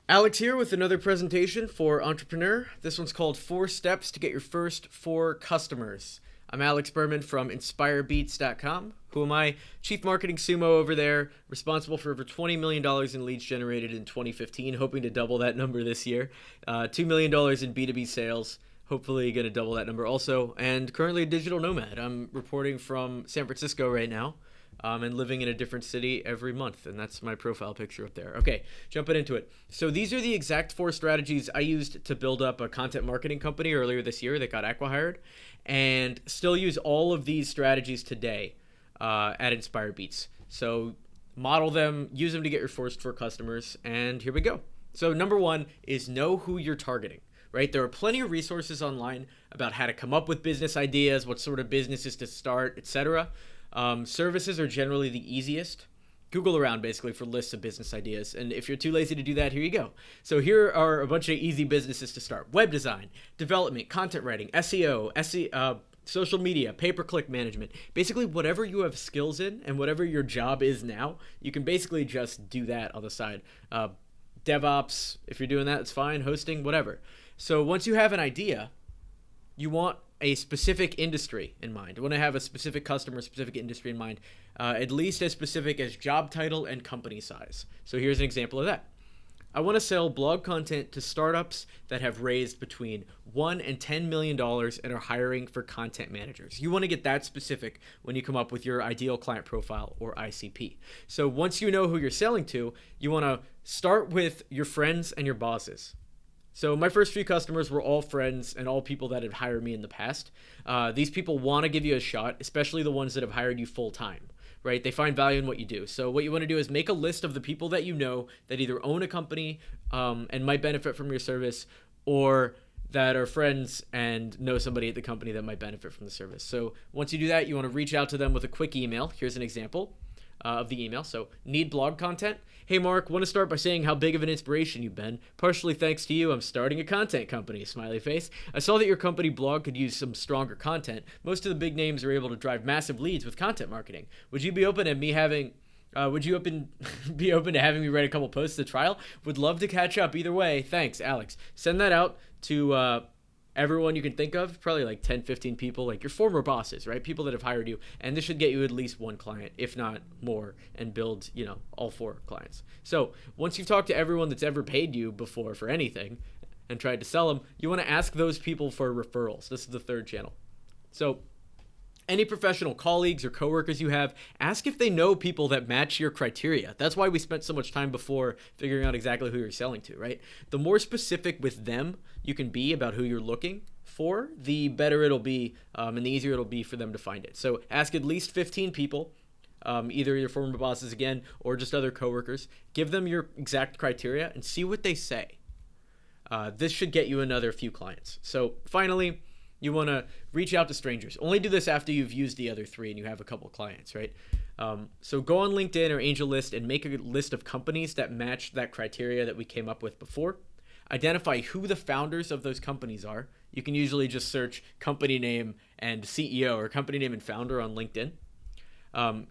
Alex here with another presentation for Entrepreneur. This one's called 4 Steps to Get Your First 4 Customers. I'm Alex Berman from InspireBeats.com. Who am I? Chief Marketing Sumo over there, responsible for over $20 million in leads generated in 2015, hoping to double that number this year. $2 million in B2B sales, hopefully going to double that number also, and currently a digital nomad. I'm reporting from San Francisco right now. And living in a different city every month. And that's my profile picture up there. Okay, jumping into it. So these are the exact 4 strategies I used to build up a content marketing company earlier this year that got acqui-hired, and still use all of these strategies today at Inspire Beats. So model them, use them to get your first 4 customers, and here we go. So number 1 is know who you're targeting. Right? There are plenty of resources online about how to come up with business ideas, what sort of businesses to start, etc. Services are generally the easiest. Google around basically for lists of business ideas. And if you're too lazy to do that, here you go. So here are a bunch of easy businesses to start. Web design, development, content writing, SEO, social media, pay-per-click management. Basically whatever you have skills in and whatever your job is now, you can basically just do that on the side. DevOps, if you're doing that, it's fine. Hosting, whatever. So once you have an idea, you want a specific industry in mind. You want to have a specific customer, specific industry in mind, at least as specific as job title and company size. So here's an example of that. I want to sell blog content to startups that have raised between $1 and $10 million and are hiring for content managers. You want to get that specific when you come up with your ideal client profile or ICP. So once you know who you're selling to, you want to start with your friends and your bosses. So my first few customers were all friends and all people that had hired me in the past. These people want to give you a shot, especially the ones that have hired you full time, right? They find value in what you do. So what you want to do is make a list of the people that you know that either own a company and might benefit from your service, or that are friends and know somebody at the company that might benefit from the service. So once you do that, you want to reach out to them with a quick email. Here's an example of the email. So need blog content. Hey Mark, want to start by saying how big of an inspiration you've been. Partially thanks to you, I'm starting a content company, smiley face. I saw that your company blog could use some stronger content. Most of the big names are able to drive massive leads with content marketing. Would you be open to me having be open to having me write a couple posts to trial? Would love to catch up either way. Thanks, Alex. Send that out to everyone you can think of, probably like 10, 15 people, like your former bosses, right? People that have hired you. And this should get you at least 1 client, if not more, and build, all 4 clients. So once you've talked to everyone that's ever paid you before for anything and tried to sell them, you want to ask those people for referrals. This is the 3rd channel. So any professional colleagues or coworkers you have, ask if they know people that match your criteria. That's why we spent so much time before figuring out exactly who you're selling to, right? The more specific with them you can be about who you're looking for, the better it'll be and the easier it'll be for them to find it. So ask at least 15 people, either your former bosses again or just other coworkers. Give them your exact criteria and see what they say. This should get you another few clients. So finally, you want to reach out to strangers. Only do this after you've used the other 3 and you have a couple clients, right? So go on LinkedIn or AngelList and make a list of companies that match that criteria that we came up with before. Identify who the founders of those companies are. You can usually just search company name and CEO or company name and founder on LinkedIn.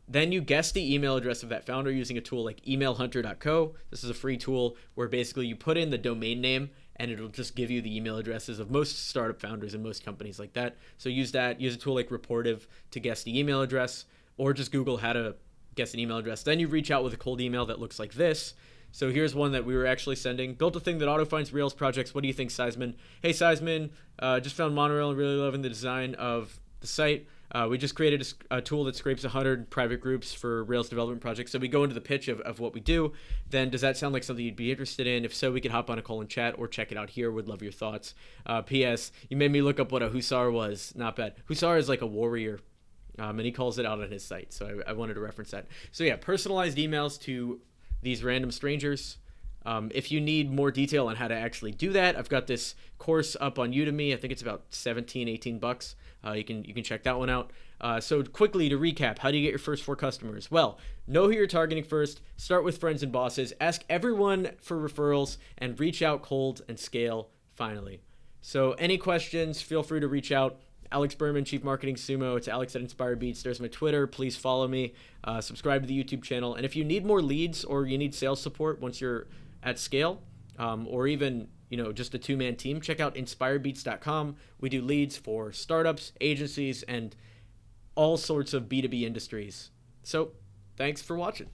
Then you guess the email address of that founder using a tool like emailhunter.co. This is a free tool where basically you put in the domain name and it'll just give you the email addresses of most startup founders and most companies like that. So use that. Use a tool like Reportive to guess the email address, or just Google how to guess an email address. Then you reach out with a cold email that looks like this. So here's one that we were actually sending. Built a thing that auto-finds Rails projects. What do you think, Seisman? Hey, Seisman, just found Monorail and really loving the design of the site. We just created a tool that scrapes 100 private groups for Rails development projects. So we go into the pitch of what we do. Then does that sound like something you'd be interested in? If so, we can hop on a call and chat or check it out here. Would love your thoughts. P.S. You made me look up what a hussar was. Not bad. Hussar is like a warrior. And he calls it out on his site. So I wanted to reference that. So yeah, personalized emails to these random strangers. If you need more detail on how to actually do that, I've got this course up on Udemy. I think it's about 17, 18 bucks. You can check that one out. So quickly to recap, how do you get your first 4 customers? Well, know who you're targeting first, start with friends and bosses, ask everyone for referrals, and reach out cold and scale finally. So any questions, feel free to reach out. Alex Berman, Chief Marketing Sumo. It's Alex at Inspire Beats. There's my Twitter. Please follow me. Subscribe to the YouTube channel. And if you need more leads or you need sales support once you're at scale, or even just a two-man team, check out inspirebeats.com. We do leads for startups, agencies, and all sorts of B2B industries. So thanks for watching.